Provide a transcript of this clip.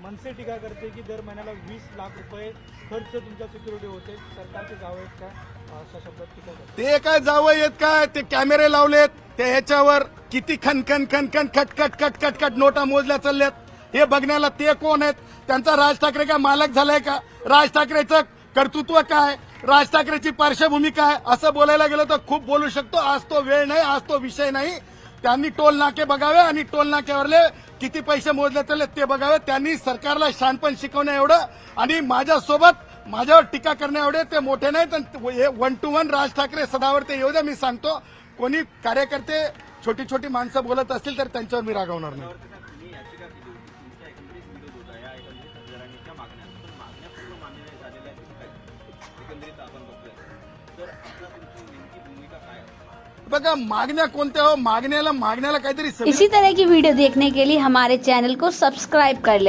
मनसे टीका करते की दर महिन्याला 20 लाख रुपये खर्च तुमच्या सिक्युरिटी होते, सरकारचे जावं आहेत का, अशा शब्दात टीका करते. ते काय जावं येत काय, ते कॅमेरे लावलेत, ते ह्याच्यावर किती खनखन खनखन खटखट खटखट खट नोटा मोजल्या चालल्यात, हे बघण्याला ते कोण आहेत? त्यांचा राज ठाकरे काय मालक झालाय का? राज ठाकरेचं कर्तृत्व काय, राज ठाकरेची पार्श्वभूमी काय, असं बोलायला गेलं तर खूप बोलू शकतो. आज तो वेळ नाही, आज तो विषय नाही. त्यांनी टोल नाके बघावे आणि टोल नाक्यावरले किती पैसे मोजले चालले ते बघावे. त्यांनी सरकारला शहाणपण शिकवण्या एवढं आणि माझ्यासोबत माझ्यावर टीका करण्या एवढे ते मोठे नाहीत. 1 to 1 राज ठाकरे सदावर ते येऊ द्या. मी सांगतो, कोणी कार्यकर्ते छोटी छोटी माणसं बोलत असतील तर त्यांच्यावर मी रागवणार नाही. बघा मागण्या कोणत्या हो, मागण्याला काहीतरी इसी तरह की वीडियो देखने के लिए हमारे चैनल को सब्सक्राइब कर लें.